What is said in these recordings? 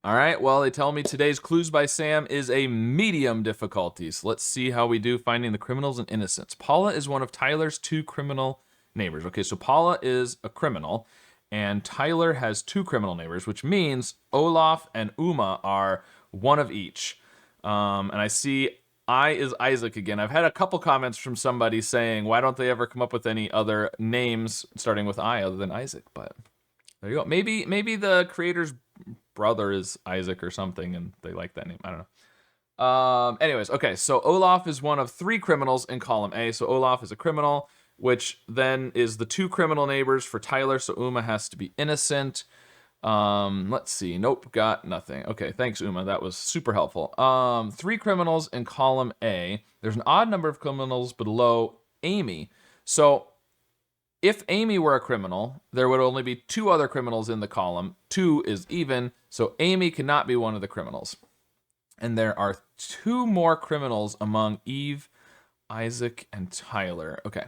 All right, well, they tell me today's Clues by Sam is a medium difficulty. So let's see how we do finding the criminals and innocents. Paula is one of Tyler's two criminal neighbors. Okay, so Paula is a criminal, and Tyler has two criminal neighbors, which means Olaf and Uma are one of each. And I see I is Isaac again. I've had a couple comments from somebody saying, why don't they ever come up with any other names starting with I other than Isaac? But there you go. Maybe the creator's brother is Isaac or something, and they like that name. I don't know. Anyways, okay. So Olaf is one of three criminals in column A. So Olaf is a criminal, which then is the two criminal neighbors for Tyler. So Uma has to be innocent. Let's see. Nope, got nothing. Okay, thanks, Uma. That was super helpful. Three criminals in column A. There's an odd number of criminals below Amy. So if Amy were a criminal, there would only be two other criminals in the column. Two is even, so Amy cannot be one of the criminals. And there are two more criminals among Eve, Isaac, and Tyler. Okay.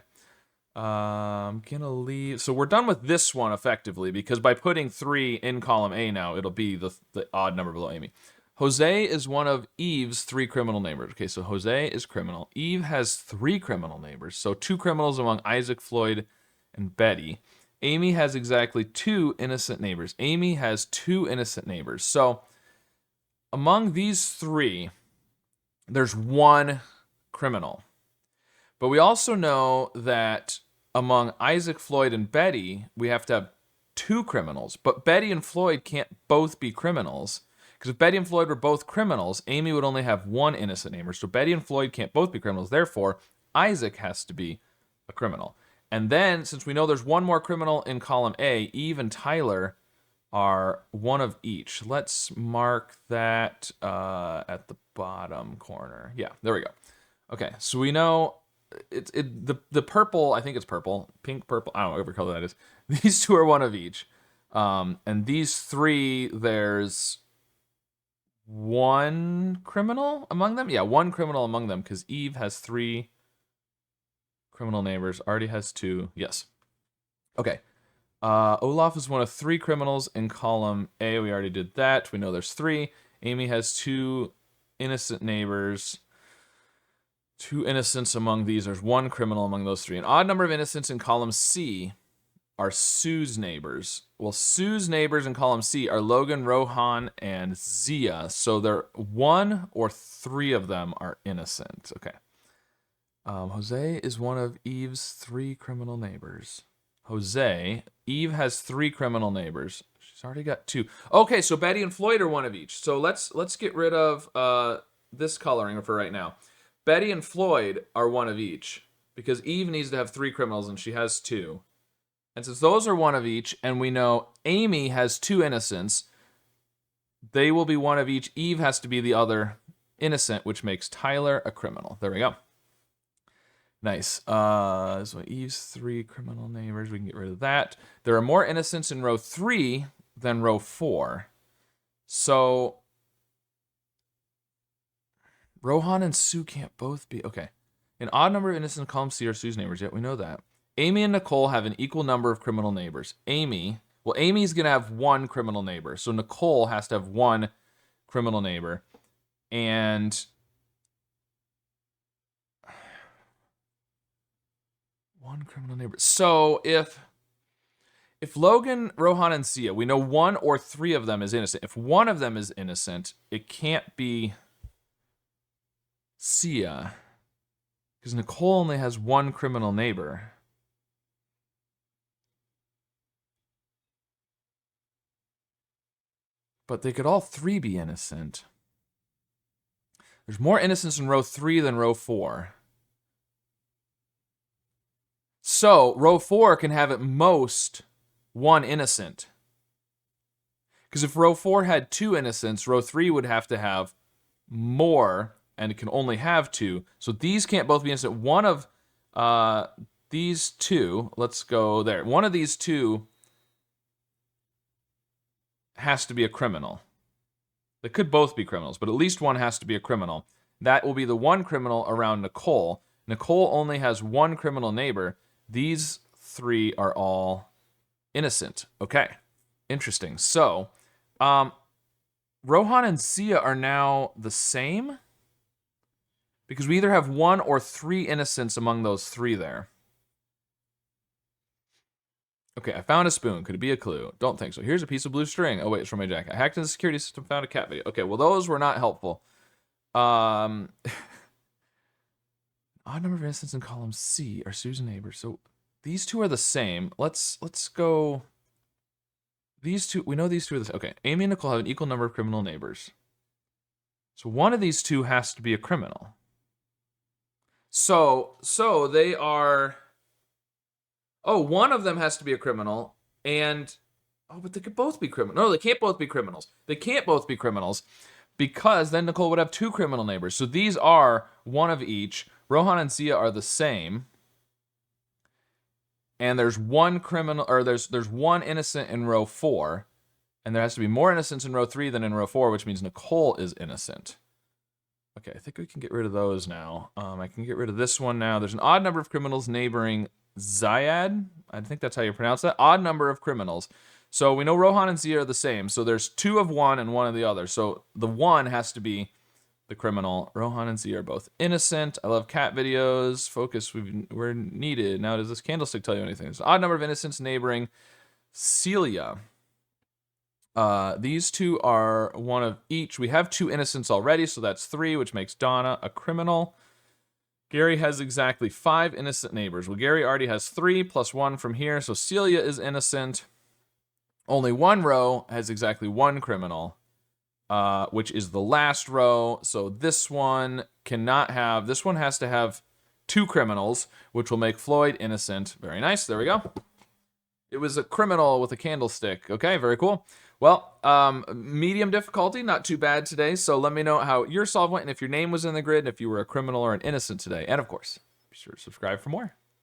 I'm gonna leave. So we're done with this one effectively because by putting three in column A now, it'll be the odd number below Amy. Jose is one of Eve's three criminal neighbors. Okay, so Jose is criminal. Eve has three criminal neighbors. So two criminals among Isaac, Floyd, and Betty. Amy has exactly two innocent neighbors. Amy has two innocent neighbors. So among these three, there's one criminal. But we also know that among Isaac, Floyd, and Betty, we have to have two criminals. But Betty and Floyd can't both be criminals. Because if Betty and Floyd were both criminals, Amy would only have one innocent neighbor. So Betty and Floyd can't both be criminals. Therefore, Isaac has to be a criminal. And then, since we know there's one more criminal in column A, Eve and Tyler are one of each. Let's mark that at the bottom corner. Yeah, there we go. Okay, so we know the purple. I think it's purple, pink, purple. I don't know whatever color that is. These two are one of each, and these three. There's one criminal among them. Yeah, one criminal among them because Eve has three criminal neighbors. Already has two. Yes. Okay. Olaf is one of three criminals in column A. We already did that. We know there's three. Amy has two innocent neighbors. Two innocents among these. There's one criminal among those three. An odd number of innocents in column C are Sue's neighbors. Well, Sue's neighbors in column C are Logan, Rohan, and Zia. So they're one or three of them are innocent. Okay. Jose is one of Eve's three criminal neighbors. Jose, Eve has three criminal neighbors. She's already got two. Okay, so Betty and Floyd are one of each. So let's get rid of this coloring for right now. Betty and Floyd are one of each because Eve needs to have three criminals and she has two. And since those are one of each, and we know Amy has two innocents, they will be one of each. Eve has to be the other innocent, which makes Tyler a criminal. There we go. Nice. So Eve's three criminal neighbors. We can get rid of that. There are more innocents in row 3 than row 4. So Rohan and Sue can't both be. Okay. An odd number of innocents in column C are Sue's neighbors. Yet we know that. Amy and Nicole have an equal number of criminal neighbors. Amy's going to have one criminal neighbor. So Nicole has to have one criminal neighbor. And one criminal neighbor. So if Logan, Rohan, and Sia, we know one or three of them is innocent. If one of them is innocent, it can't be Sia. Because Nicole only has one criminal neighbor. But they could all three be innocent. There's more innocents in row 3 than row 4. So row 4 can have at most one innocent. Because if row 4 had 2 innocents, row 3 would have to have more, and it can only have 2. So these can't both be innocent. One of these two, let's go there. One of these two has to be a criminal. They could both be criminals, but at least one has to be a criminal. That will be the one criminal around Nicole. Nicole only has one criminal neighbor. These three are all innocent. Okay, interesting. So, Rohan and Sia are now the same? Because we either have 1 or 3 innocents among those 3 there. Okay, I found a spoon. Could it be a clue? Don't think so. Here's a piece of blue string. Oh, wait, it's from my jacket. I hacked into the security system, found a cat video. Okay, well, those were not helpful. Odd number of innocents in column C are Susan neighbors. So these two are the same. Let's go. These two, we know these two are the same. Okay, Amy and Nicole have an equal number of criminal neighbors. So one of these two has to be a criminal. So they are. Oh, one of them has to be a criminal, and but they could both be criminals. No, they can't both be criminals. They can't both be criminals because then Nicole would have 2 criminal neighbors. So these are one of each. Rohan and Sia are the same. And there's one criminal, or there's one innocent in row 4, and there has to be more innocents in row 3 than in row 4, which means Nicole is innocent. Okay, I think we can get rid of those now. I can get rid of this one now. There's an odd number of criminals neighboring Zyad. I think that's how you pronounce that. Odd number of criminals. So we know Rohan and Sia are the same. So there's 2 of one and 1 of the other. So the 1 has to be the criminal. Rohan and Sia are both innocent. I love cat videos. Focus, we're needed. Now, does this candlestick tell you anything? There's an odd number of innocents neighboring Celia. These 2 are one of each. We have 2 innocents already, so that's 3, which makes Donna a criminal. Gary has exactly 5 innocent neighbors. Well, Gary already has 3 plus 1 from here, so Celia is innocent. Only one row has exactly 1 criminal, which is the last row. So this one cannot have, this one has to have 2 criminals, which will make Floyd innocent. Very nice, there we go. It was a criminal with a candlestick. Okay, very cool. Well, medium difficulty, not too bad today. So let me know how your solve went and if your name was in the grid, and if you were a criminal or an innocent today. And of course, be sure to subscribe for more.